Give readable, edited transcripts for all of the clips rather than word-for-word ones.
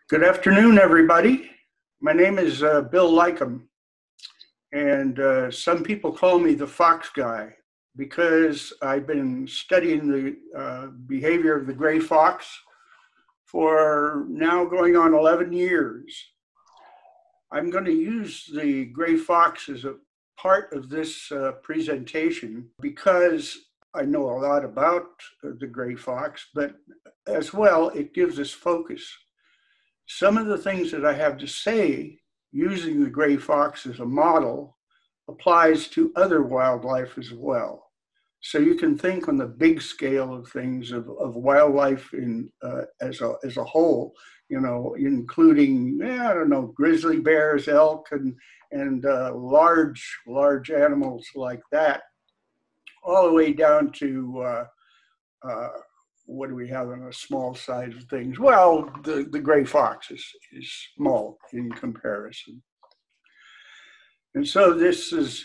Good afternoon, everybody. My name is Bill Leikam, and some people call me the fox guy because I've been studying the behavior of the gray fox for now going on 11 years. I'm going to use the gray fox as a part of this presentation because I know a lot about the gray fox, but as well, it gives us focus. Some of the things that I have to say using the gray fox as a model applies to other wildlife as well. So you can think on the big scale of things of wildlife as a whole, including, I don't know, grizzly bears, elk, and large animals like that, all the way down to what do we have on a small size of things? Well, the gray fox is small in comparison. And so this is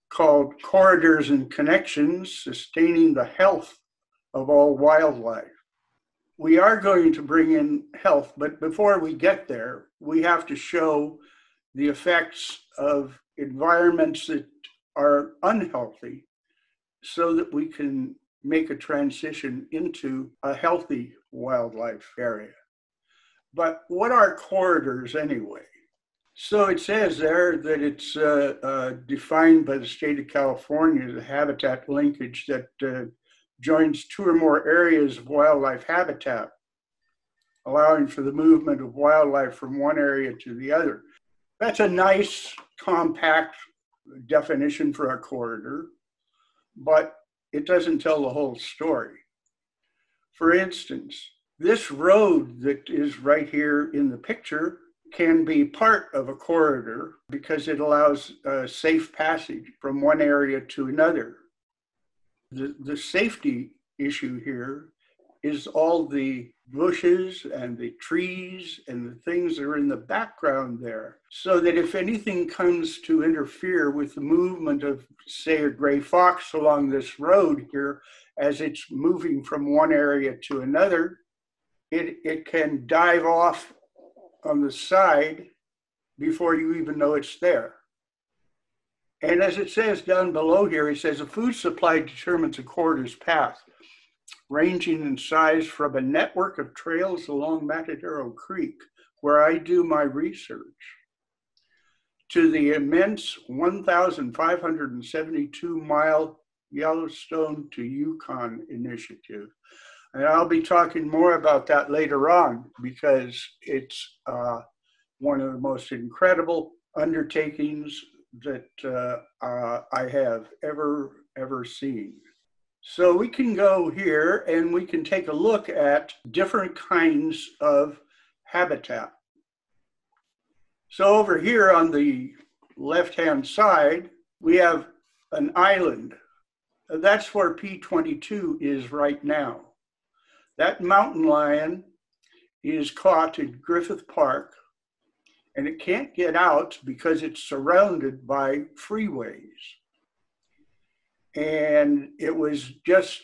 called Corridors and Connections, Sustaining the Health of All Wildlife. We are going to bring in health, but before we get there, we have to show the effects of environments that are unhealthy so that we can make a transition into a healthy wildlife area. But what are corridors anyway? So it says there that it's defined by the state of California as a habitat linkage that joins two or more areas of wildlife habitat, allowing for the movement of wildlife from one area to the other. That's a nice, compact definition for a corridor, but it doesn't tell the whole story. For instance, this road that is right here in the picture can be part of a corridor because it allows safe passage from one area to another. The safety issue here is all the bushes and the trees and the things that are in the background there, so that if anything comes to interfere with the movement of, say, a gray fox along this road here, as it's moving from one area to another, it can dive off on the side before you even know it's there. And as it says down below here, it says a food supply determines a corridor's path, ranging in size from a network of trails along Matadero Creek, where I do my research, to the immense 1,572-mile Yellowstone to Yukon initiative. And I'll be talking more about that later on because it's one of the most incredible undertakings that I have ever seen. So we can go here and we can take a look at different kinds of habitat. So over here on the left-hand side, we have an island. That's where P22 is right now. That mountain lion is caught in Griffith Park, and it can't get out because it's surrounded by freeways. And it was just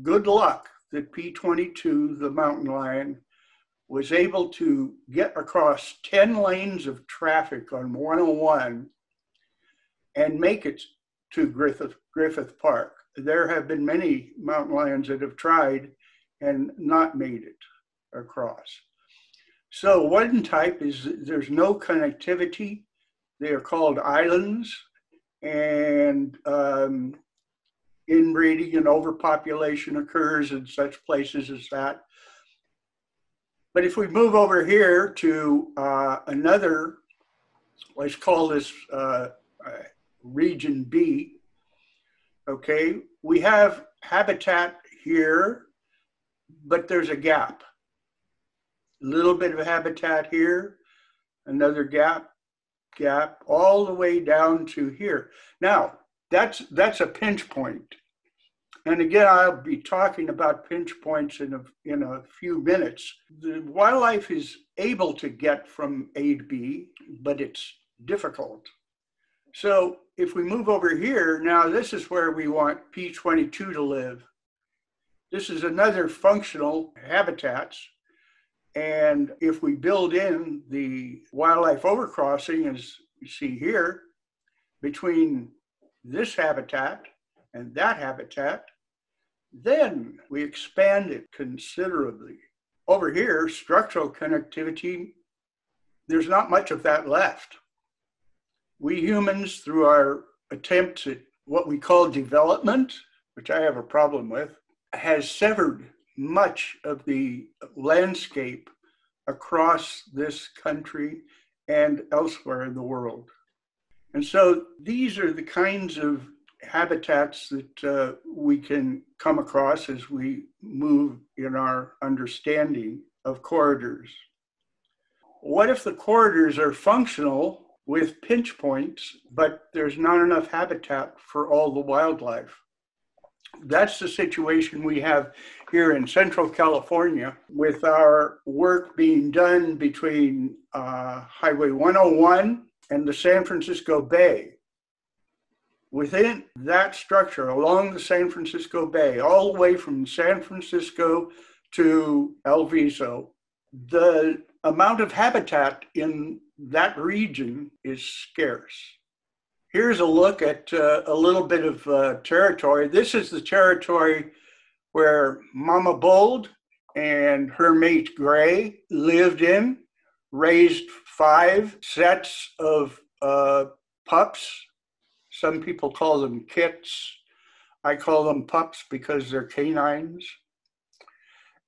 good luck that P22, the mountain lion, was able to get across 10 lanes of traffic on 101 and make it to Griffith Park. There have been many mountain lions that have tried and not made it across. So one type is there's no connectivity. They are called islands, and inbreeding and overpopulation occurs in such places as that. But if we move over here to another, let's call this region B, okay, we have habitat here, but there's a gap. A little bit of habitat here, another gap, all the way down to here. Now, that's a pinch point. And again, I'll be talking about pinch points in a few minutes. The wildlife is able to get from A to B, but it's difficult. So if we move over here, now this is where we want P22 to live. This is another functional habitats. And if we build in the wildlife overcrossing, as you see here, between this habitat and that habitat, then we expand it considerably. Over here, structural connectivity, there's not much of that left. We humans, through our attempts at what we call development, which I have a problem with, has severed much of the landscape across this country and elsewhere in the world. And so these are the kinds of habitats that we can come across as we move in our understanding of corridors. What if the corridors are functional with pinch points, but there's not enough habitat for all the wildlife? That's the situation we have here in Central California with our work being done between Highway 101 and the San Francisco Bay. Within that structure, along the San Francisco Bay, all the way from San Francisco to El Viso, the amount of habitat in that region is scarce. Here's a look at a little bit of territory. This is the territory where Mama Bold and her mate Gray lived in, raised 5 sets of pups. Some people call them kits. I call them pups because they're canines.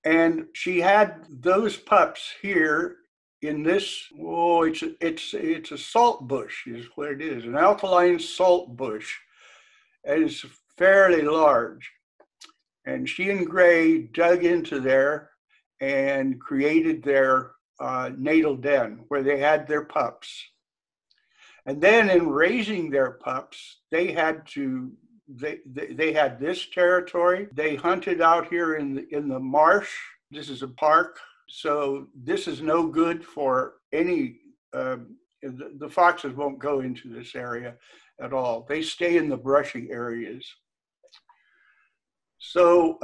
And she had those pups here in this, it's a salt bush is what it is, an alkaline salt bush. It's fairly large. And she and Gray dug into there and created their natal den where they had their pups. And then in raising their pups, they had this territory. They hunted out here in the marsh. This is a park. So this is no good for any, the foxes won't go into this area at all. They stay in the brushy areas. So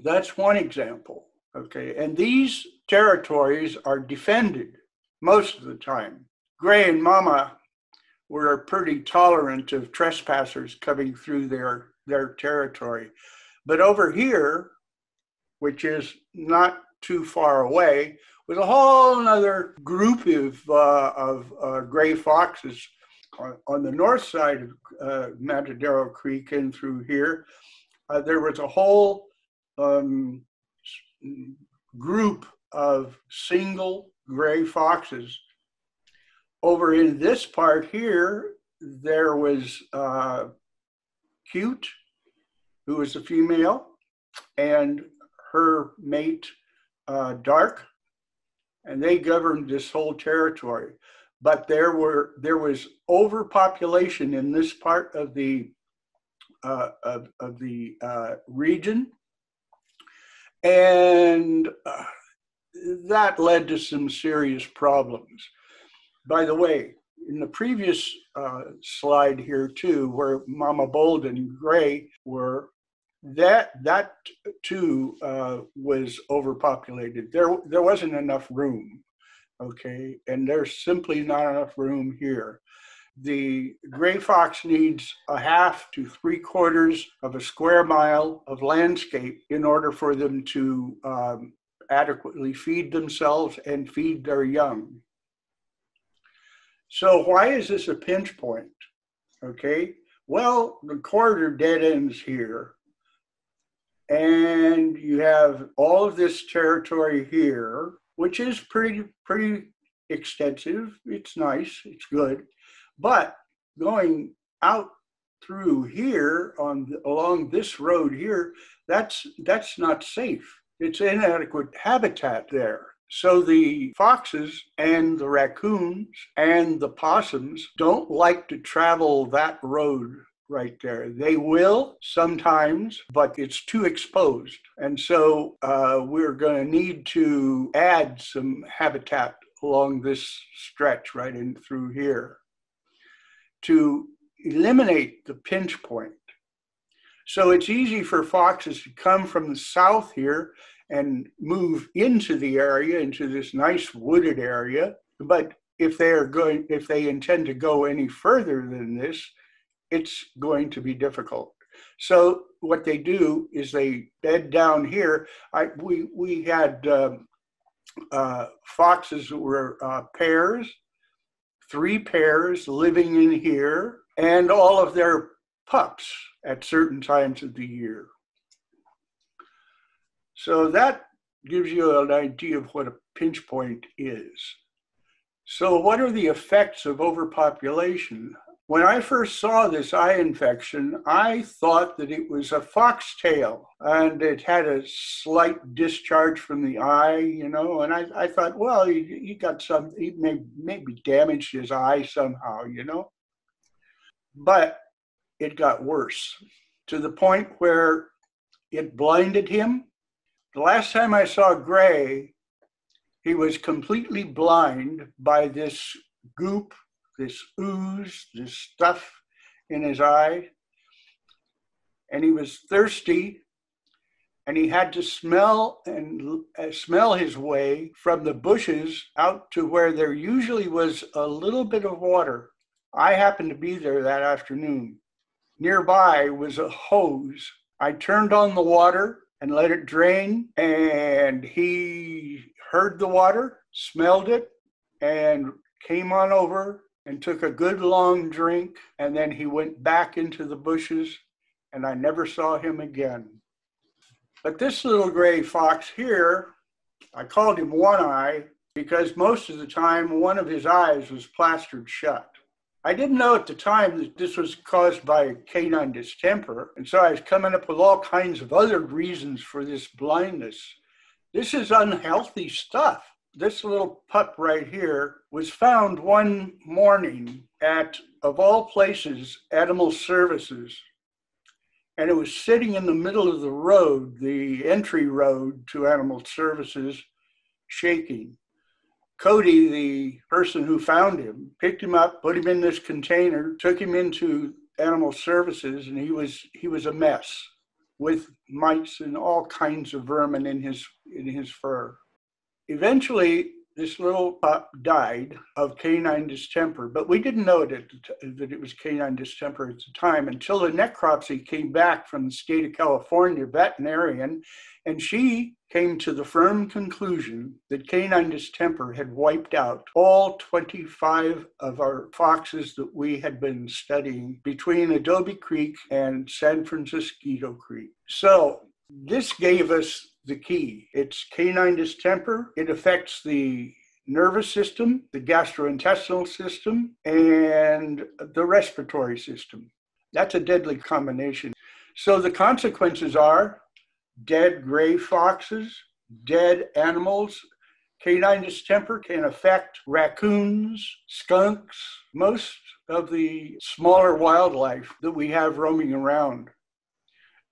that's one example, okay? And these territories are defended most of the time. Gray and Mama were pretty tolerant of trespassers coming through their territory. But over here, which is not too far away, was a whole other group of gray foxes on the north side of Matadero Creek and through here. There was a whole group of single gray foxes. Over in this part here, there was Cute, who was a female, and her mate, Dark, and they governed this whole territory. But there was overpopulation in this part of the region, and that led to some serious problems. By the way, in the previous slide here too, where Mama Bold and Gray were, that too was overpopulated. There wasn't enough room, okay? And there's simply not enough room here. The gray fox needs 1/2 to 3/4 of a square mile of landscape in order for them to adequately feed themselves and feed their young. So why is this a pinch point? Okay, well, the corridor dead ends here. And you have all of this territory here, which is pretty extensive. It's nice, it's good. But going out through here along this road here, that's not safe. It's inadequate habitat there. So the foxes and the raccoons and the possums don't like to travel that road right there. They will sometimes, but it's too exposed. And so we're going to need to add some habitat along this stretch right in through here to eliminate the pinch point. So it's easy for foxes to come from the south here and move into the area, into this nice wooded area. But if they intend to go any further than this, it's going to be difficult. So what they do is they bed down here. We had foxes that were pairs, 3 pairs living in here, and all of their pups at certain times of the year. So that gives you an idea of what a pinch point is. So what are the effects of overpopulation? When I first saw this eye infection, I thought that it was a foxtail, and it had a slight discharge from the eye, and I thought, well, he got some, he maybe damaged his eye somehow, But it got worse, to the point where it blinded him. The last time I saw Gray, he was completely blind by this goop, this ooze, this stuff in his eye. And he was thirsty, and he had to smell his way from the bushes out to where there usually was a little bit of water. I happened to be there that afternoon. Nearby was a hose. I turned on the water and let it drain, and he heard the water, smelled it, and came on over and took a good long drink, and then he went back into the bushes, and I never saw him again. But this little gray fox here, I called him One Eye because most of the time one of his eyes was plastered shut. I didn't know at the time that this was caused by canine distemper, and so I was coming up with all kinds of other reasons for this blindness. This is unhealthy stuff. This little pup right here was found one morning at, of all places, Animal Services. And it was sitting in the middle of the road, the entry road to Animal Services, shaking. Cody, the person who found him, picked him up, put him in this container, took him into Animal Services, and he was a mess with mites and all kinds of vermin in his fur. Eventually, this little pup died of canine distemper, but we didn't know that it was canine distemper at the time until the necropsy came back from the state of California veterinarian, and she came to the firm conclusion that canine distemper had wiped out all 25 of our foxes that we had been studying between Adobe Creek and San Francisco Creek. So this gave us the key. It's canine distemper. It affects the nervous system, the gastrointestinal system, and the respiratory system. That's a deadly combination. So the consequences are dead gray foxes, dead animals. Canine distemper can affect raccoons, skunks, most of the smaller wildlife that we have roaming around.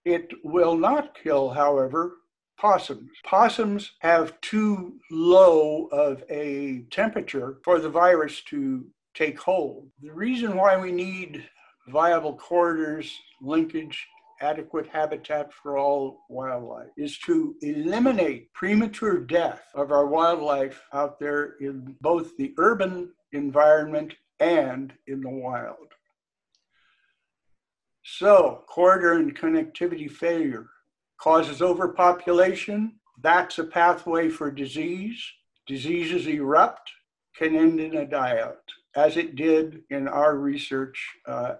It will not kill, however, possums. Possums have too low of a temperature for the virus to take hold. The reason why we need viable corridors, linkage, adequate habitat for all wildlife is to eliminate premature death of our wildlife out there in both the urban environment and in the wild. So, corridor and connectivity failure causes overpopulation. That's a pathway for disease. Diseases erupt, can end in a die-out, as it did in our research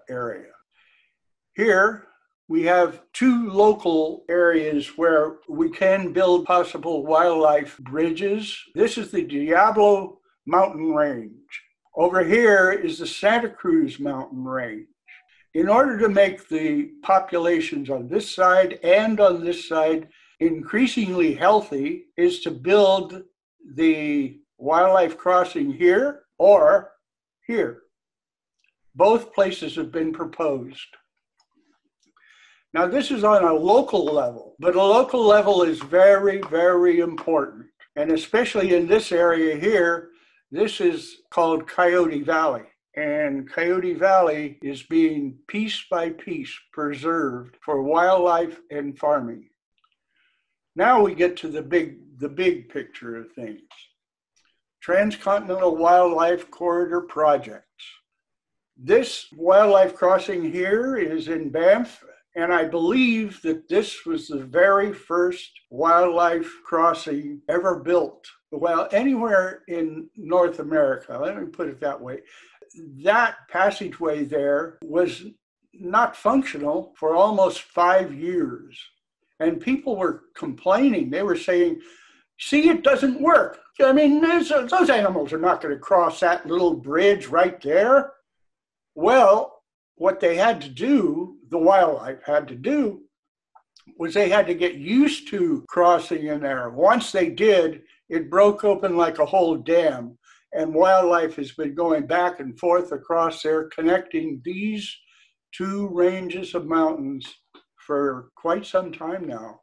area. Here, we have 2 local areas where we can build possible wildlife bridges. This is the Diablo Mountain Range. Over here is the Santa Cruz Mountain Range. In order to make the populations on this side and on this side increasingly healthy is to build the wildlife crossing here or here. Both places have been proposed. Now, this is on a local level, but a local level is very, very important. And especially in this area here, this is called Coyote Valley. And Coyote Valley is being piece by piece preserved for wildlife and farming. Now we get to the big picture of things. Transcontinental Wildlife Corridor projects. This wildlife crossing here is in Banff, and I believe that this was the very first wildlife crossing ever built. Well, anywhere in North America, let me put it that way. That passageway there was not functional for almost 5 years. And people were complaining. They were saying, see, it doesn't work. I mean, those animals are not going to cross that little bridge right there. Well, what they had to do, the wildlife had to do, was they had to get used to crossing in there. Once they did, it broke open like a whole dam. And wildlife has been going back and forth across there, connecting these two ranges of mountains for quite some time now.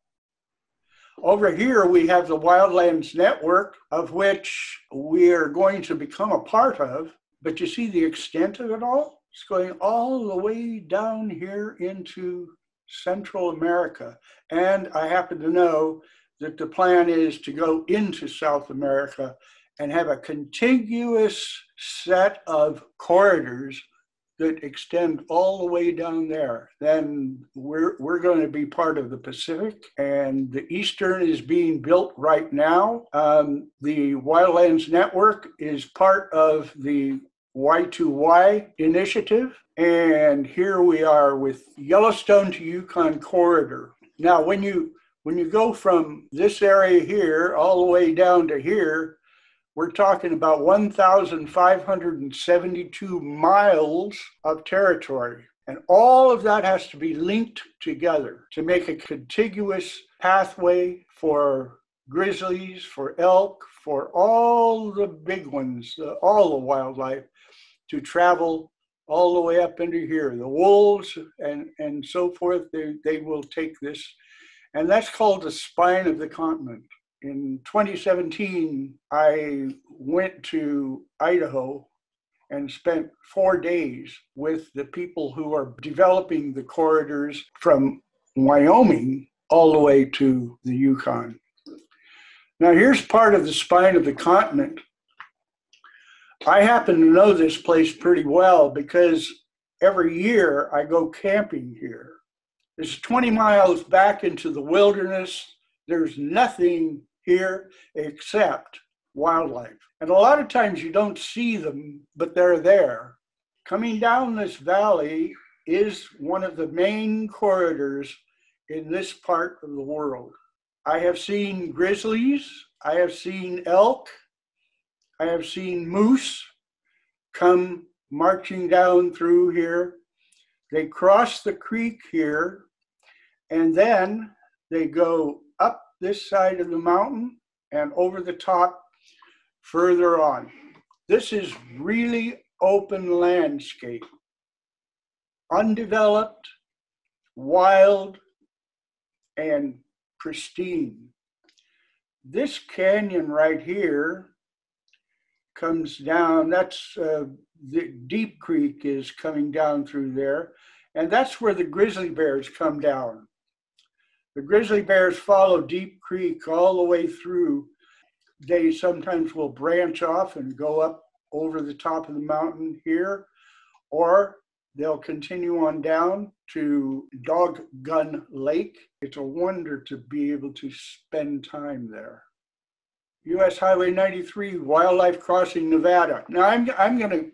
Over here, we have the Wildlands Network, of which we are going to become a part of. But you see the extent of it all? It's going all the way down here into Central America. And I happen to know that the plan is to go into South America and have a contiguous set of corridors that extend all the way down there. Then we're going to be part of the Pacific, and the Eastern is being built right now. The Wildlands Network is part of the Y2Y initiative, and here we are with Yellowstone to Yukon corridor. Now, when you go from this area here all the way down to here, we're talking about 1,572 miles of territory. And all of that has to be linked together to make a contiguous pathway for grizzlies, for elk, for all the big ones, all the wildlife, to travel all the way up into here. The wolves and so forth, they will take this. And that's called the spine of the continent. In 2017, I went to Idaho and spent 4 days with the people who are developing the corridors from Wyoming all the way to the Yukon. Now, here's part of the spine of the continent. I happen to know this place pretty well because every year I go camping here. It's 20 miles back into the wilderness. There's nothing here except wildlife. And a lot of times you don't see them, but they're there. Coming down this valley is one of the main corridors in this part of the world. I have seen grizzlies, I have seen elk, I have seen moose come marching down through here. They cross the creek here, and then they go up this side of the mountain and over the top further on. This is really open landscape, undeveloped, wild, and pristine. This canyon right here comes down, that's the Deep Creek is coming down through there, and that's where the grizzly bears come down. The grizzly bears follow Deep Creek all the way through. They sometimes will branch off and go up over the top of the mountain here, or they'll continue on down to Dog Gun Lake. It's a wonder to be able to spend time there. US Highway 93, Wildlife Crossing, Nevada. Now I'm gonna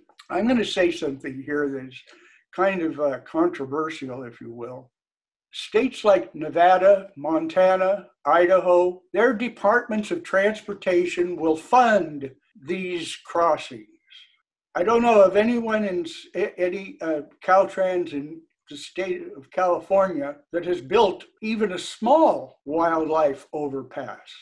say something here that's kind of controversial, if you will. States like Nevada, Montana, Idaho, their departments of transportation will fund these crossings. I don't know of anyone in any Caltrans in the state of California that has built even a small wildlife overpass.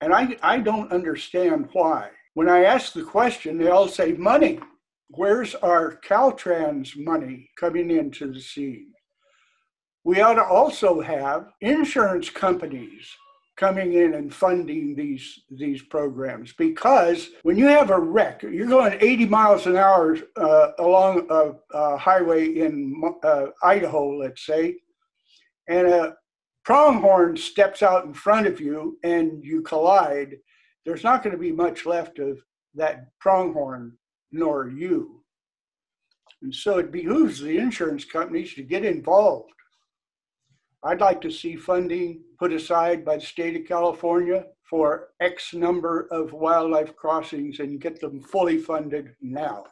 And I don't understand why. When I ask the question, they all say money. Where's our Caltrans money coming into the scene? We ought to also have insurance companies coming in and funding these programs, because when you have a wreck, you're going 80 miles an hour along a highway in Idaho, let's say, and pronghorn steps out in front of you and you collide, there's not going to be much left of that pronghorn nor you. And so it behooves the insurance companies to get involved. I'd like to see funding put aside by the state of California for X number of wildlife crossings and get them fully funded now.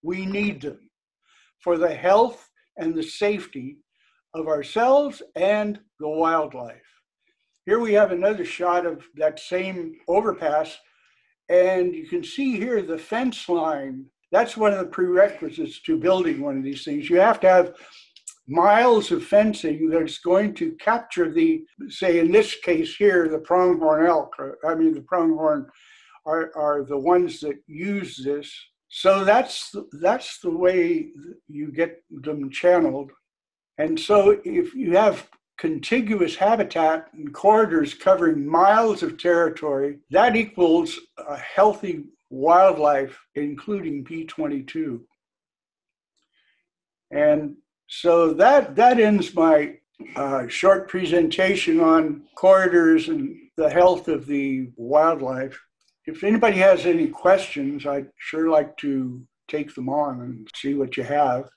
We need them for the health and the safety of ourselves and the wildlife. Here we have another shot of that same overpass, and you can see here the fence line. That's one of the prerequisites to building one of these things. You have to have miles of fencing that's going to capture the, say in this case here, the pronghorn elk. The pronghorn are the ones that use this. So that's the way you get them channeled. And so if you have contiguous habitat and corridors covering miles of territory, that equals a healthy wildlife, including P22. And so that ends my short presentation on corridors and the health of the wildlife. If anybody has any questions, I'd sure like to take them on and see what you have.